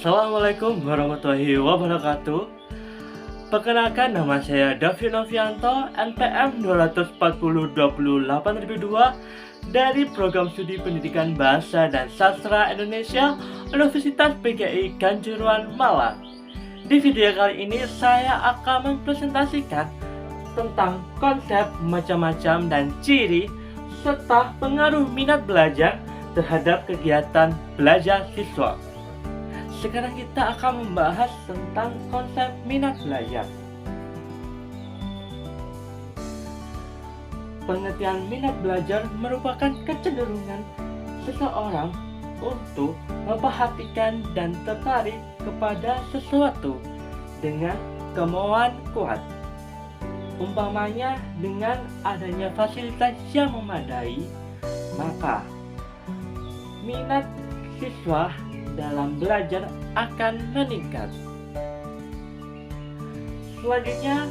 Assalamualaikum warahmatullahi wabarakatuh. Perkenalkan, nama saya Davi Novianto, NPM 240-28002 dari Program Studi Pendidikan Bahasa dan Sastra Indonesia Universitas PGI Kanjuruhan, Malang. Di video kali ini saya akan mempresentasikan tentang konsep macam-macam dan ciri serta pengaruh minat belajar terhadap kegiatan belajar siswa. Sekarang kita akan membahas tentang konsep minat belajar. Pengertian minat belajar merupakan kecenderungan seseorang untuk memperhatikan dan tertarik kepada sesuatu dengan kemauan kuat. Umpamanya dengan adanya fasilitas yang memadai, maka minat siswa dalam belajar akan meningkat. Selanjutnya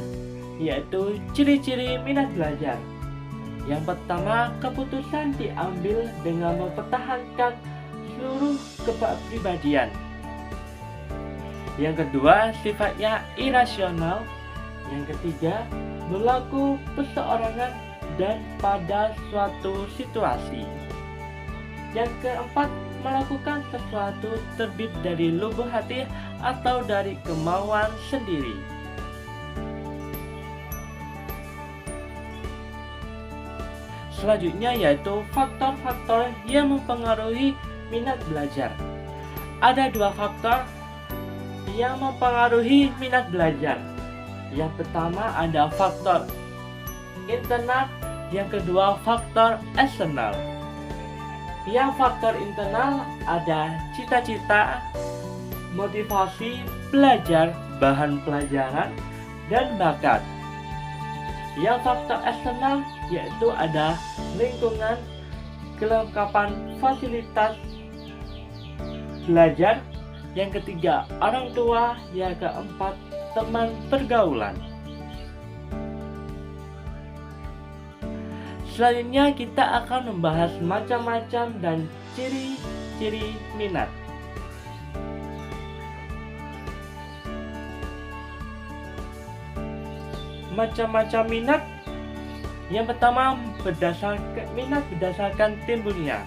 yaitu ciri-ciri minat belajar. Yang pertama, keputusan diambil dengan mempertahankan seluruh kepribadian. Yang kedua, sifatnya irasional. Yang ketiga, berlaku perseorangan dan pada suatu situasi. Yang keempat, melakukan sesuatu terbit dari lubuk hati atau dari kemauan sendiri. Selanjutnya yaitu faktor-faktor yang mempengaruhi minat belajar. Ada dua faktor yang mempengaruhi minat belajar. Yang pertama ada faktor internal, yang kedua faktor eksternal. Yang faktor internal ada cita-cita, motivasi, belajar, bahan pelajaran, dan bakat. Yang faktor eksternal yaitu ada lingkungan, kelengkapan fasilitas belajar. Yang ketiga orang tua, yang keempat teman pergaulan. Selanjutnya kita akan membahas macam-macam dan ciri-ciri minat. Macam-macam minat. Yang pertama, minat berdasarkan timbulnya.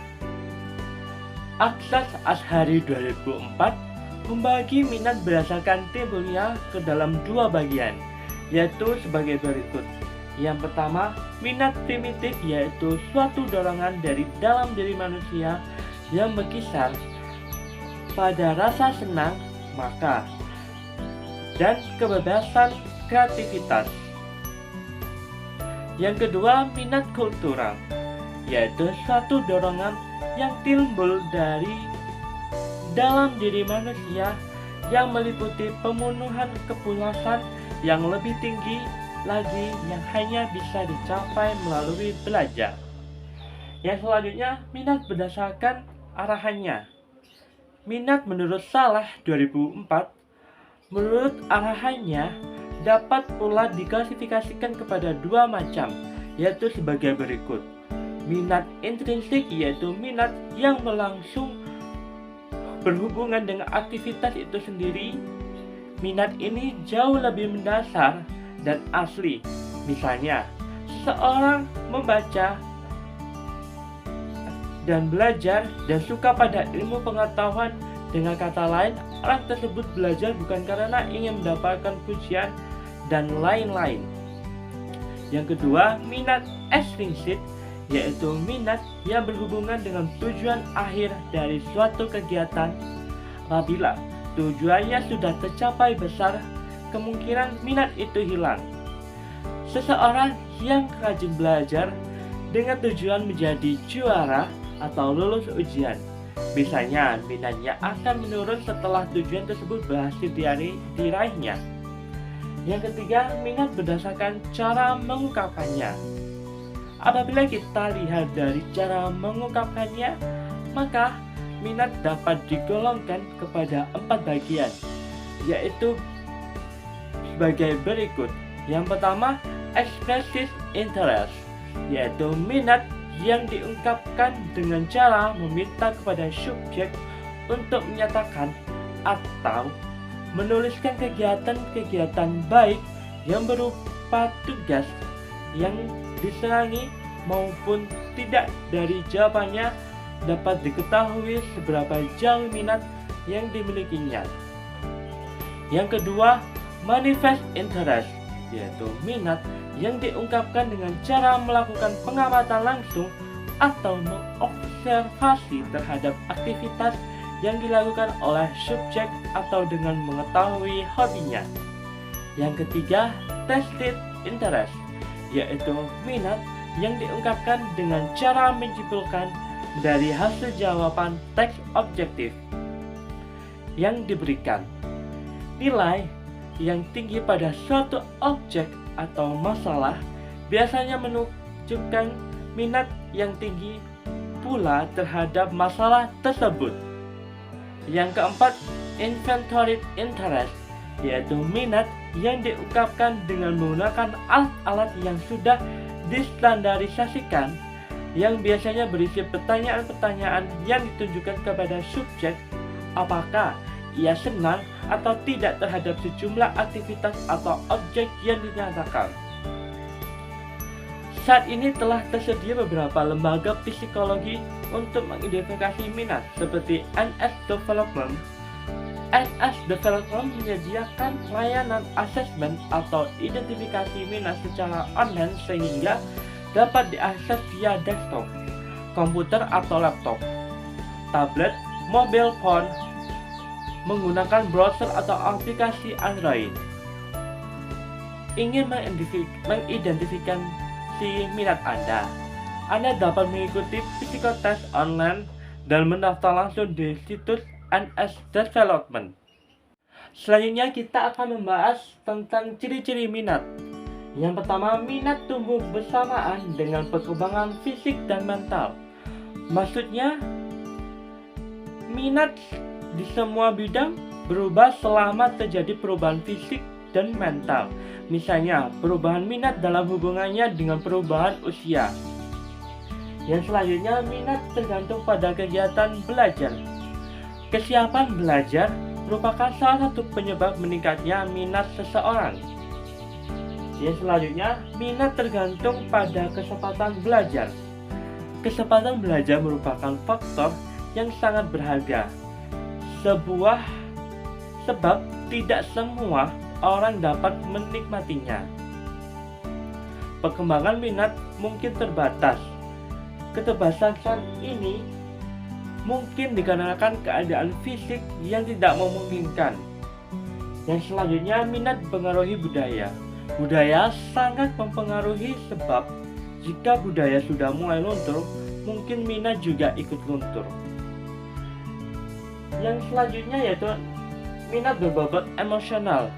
Aksas Ashari 2004 membagi minat berdasarkan timbulnya ke dalam dua bagian, yaitu sebagai berikut. Yang pertama, minat primitif, yaitu suatu dorongan dari dalam diri manusia yang berkisar pada rasa senang, maka, dan kebebasan kreativitas. Yang kedua, minat kultural, yaitu suatu dorongan yang timbul dari dalam diri manusia yang meliputi pemenuhan kepuasan yang lebih tinggi lagi yang hanya bisa dicapai melalui belajar. Yang selanjutnya, minat berdasarkan arahannya. Minat menurut Salah 2004, menurut arahannya dapat pula diklasifikasikan kepada dua macam, yaitu sebagai berikut. Minat intrinsik, yaitu minat yang langsung berhubungan dengan aktivitas itu sendiri. Minat ini jauh lebih mendasar dan asli. Misalnya, seseorang membaca dan belajar dan suka pada ilmu pengetahuan. Dengan kata lain, orang tersebut belajar bukan karena ingin mendapatkan pujian dan lain-lain. Yang kedua, minat ekstrinsik, yaitu minat yang berhubungan dengan tujuan akhir dari suatu kegiatan. Apabila tujuannya sudah tercapai besar, kemungkinan minat itu hilang. Seseorang yang rajin belajar dengan tujuan menjadi juara atau lulus ujian, biasanya minatnya akan menurun setelah tujuan tersebut berhasil diraihnya. Yang ketiga, minat berdasarkan cara mengungkapkannya. Apabila kita lihat dari cara mengungkapkannya, maka minat dapat digolongkan kepada 4 bagian, yaitu sebagai berikut. Yang pertama, expressive interest, yaitu minat yang diungkapkan dengan cara meminta kepada subjek untuk menyatakan atau menuliskan kegiatan-kegiatan baik yang berupa tugas yang disenangi maupun tidak. Dari jawabannya dapat diketahui seberapa jauh minat yang dimilikinya. Yang kedua, manifest interest, yaitu minat yang diungkapkan dengan cara melakukan pengamatan langsung atau mengobservasi terhadap aktivitas yang dilakukan oleh subjek atau dengan mengetahui hobinya. Yang ketiga, tested interest, yaitu minat yang diungkapkan dengan cara menyimpulkan dari hasil jawaban teks objektif yang diberikan. Nilai yang tinggi pada suatu objek atau masalah biasanya menunjukkan minat yang tinggi pula terhadap masalah tersebut. Yang keempat, inventory interest, yaitu minat yang diungkapkan dengan menggunakan alat-alat yang sudah distandarisasikan, yang biasanya berisi pertanyaan-pertanyaan yang ditujukan kepada subjek apakah ia senang atau tidak terhadap sejumlah aktivitas atau objek yang dinyatakan. Saat ini telah tersedia beberapa lembaga psikologi untuk mengidentifikasi minat seperti NS Development. NS Development menyediakan layanan asesmen atau identifikasi minat secara online sehingga dapat diakses via desktop, komputer atau laptop, tablet, mobile phone, menggunakan browser atau aplikasi Android. Ingin mengidentifikasi minat Anda dapat mengikuti psikotest online dan mendaftar langsung di situs NS Development. Selanjutnya kita akan membahas tentang ciri-ciri minat. Yang pertama, minat tumbuh bersamaan dengan perkembangan fisik dan mental. Maksudnya, minat di semua bidang berubah selama terjadi perubahan fisik dan mental. Misalnya, perubahan minat dalam hubungannya dengan perubahan usia. Yang selanjutnya, minat tergantung pada kegiatan belajar. Kesiapan belajar merupakan salah satu penyebab meningkatnya minat seseorang. Yang selanjutnya, minat tergantung pada kesempatan belajar. Kesempatan belajar merupakan faktor yang sangat berharga. Sebab tidak semua orang dapat menikmatinya. Perkembangan minat mungkin terbatas. Keterbatasan ini mungkin dikarenakan keadaan fisik yang tidak memungkinkan. Yang selanjutnya, minat mempengaruhi budaya. Budaya sangat mempengaruhi sebab jika budaya sudah mulai luntur, mungkin minat juga ikut luntur. Yang selanjutnya yaitu minat berbobot emosional.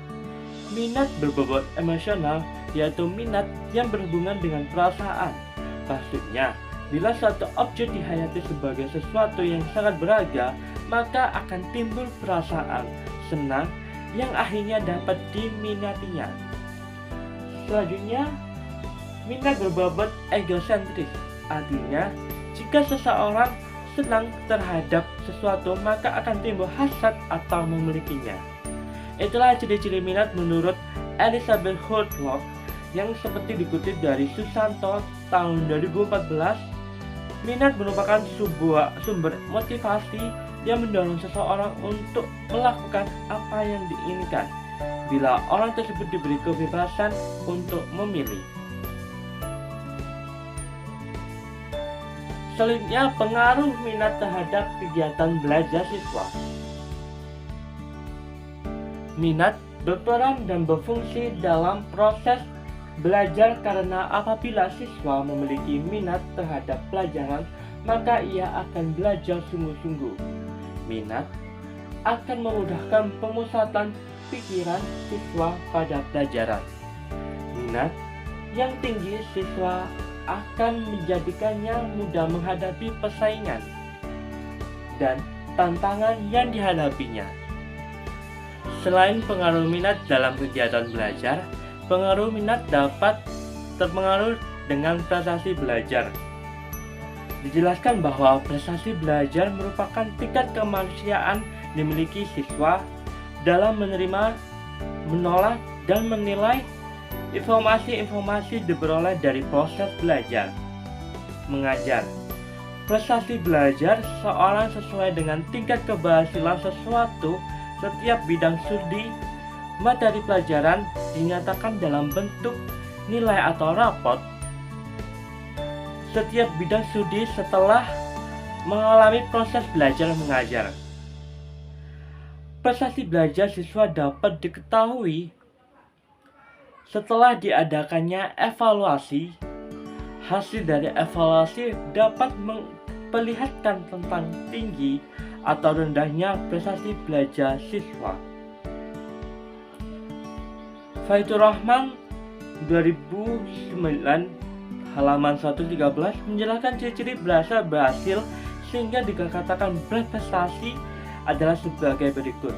Minat berbobot emosional yaitu minat yang berhubungan dengan perasaan. Maksudnya, bila suatu objek dihayati sebagai sesuatu yang sangat berharga, maka akan timbul perasaan senang yang akhirnya dapat diminatinya. Selanjutnya, minat berbobot egosentris. Artinya, jika seseorang senang terhadap sesuatu, maka akan timbul hasad atau memilikinya. Itulah ciri-ciri minat menurut Elizabeth Holtlock yang seperti dikutip dari Susanto tahun 2014. Minat merupakan sebuah sumber motivasi yang mendorong seseorang untuk melakukan apa yang diinginkan bila orang tersebut diberi kebebasan untuk memilih. Selanjutnya, pengaruh minat terhadap kegiatan belajar siswa. Minat berperan dan berfungsi dalam proses belajar karena apabila siswa memiliki minat terhadap pelajaran, maka ia akan belajar sungguh-sungguh. Minat akan memudahkan pemusatan pikiran siswa pada pelajaran. Minat yang tinggi siswa akan menjadikannya mudah menghadapi persaingan dan tantangan yang dihadapinya. Selain pengaruh minat dalam kegiatan belajar, pengaruh minat dapat terpengaruh dengan prestasi belajar. Dijelaskan bahwa prestasi belajar merupakan tingkat kemanusiaan dimiliki siswa dalam menerima, menolak, dan menilai informasi-informasi diperoleh dari proses belajar mengajar. Prestasi belajar seseorang sesuai dengan tingkat keberhasilan sesuatu. Setiap bidang studi materi pelajaran dinyatakan dalam bentuk nilai atau rapot. Setiap bidang studi setelah mengalami proses belajar mengajar. Prestasi belajar siswa dapat diketahui setelah diadakannya evaluasi. Hasil dari evaluasi dapat memperlihatkan tentang tinggi atau rendahnya prestasi belajar siswa. Faitur Rahman 2009 halaman 113 menjelaskan ciri-ciri bahasa berhasil sehingga dikatakan berprestasi adalah sebagai berikut.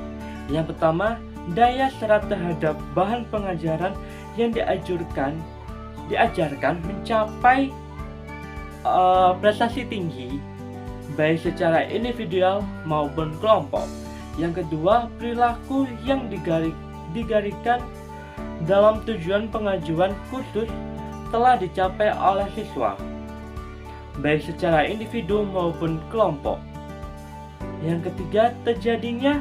Yang pertama, daya serap terhadap bahan pengajaran yang diajarkan mencapai prestasi tinggi baik secara individual maupun kelompok. Yang kedua, perilaku yang digariskan dalam tujuan pengajuan khusus telah dicapai oleh siswa baik secara individu maupun kelompok. Yang ketiga, terjadinya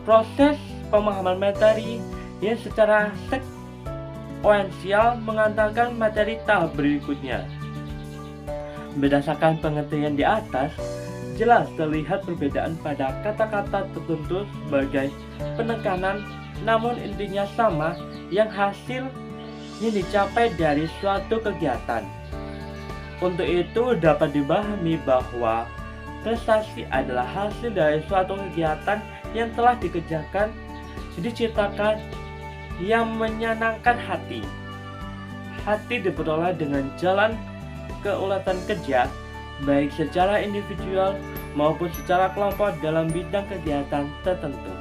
proses pemahaman materi yang secara sekuensial mengantarkan materi tahap berikutnya. Berdasarkan pengertian di atas, jelas terlihat perbedaan pada kata-kata tertentu sebagai penekanan, namun intinya sama, yang hasil yang dicapai dari suatu kegiatan. Untuk itu dapat dipahami bahwa prestasi adalah hasil dari suatu kegiatan yang telah dikerjakan, diciptakan, yang menyenangkan hati. Hati diperoleh dengan jalan keulatan kerja, baik secara individual maupun secara kelompok dalam bidang kegiatan tertentu.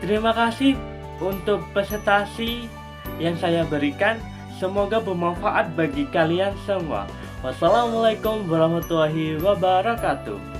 Terima kasih untuk presentasi yang saya berikan. Semoga bermanfaat bagi kalian semua. Wassalamualaikum warahmatullahi wabarakatuh.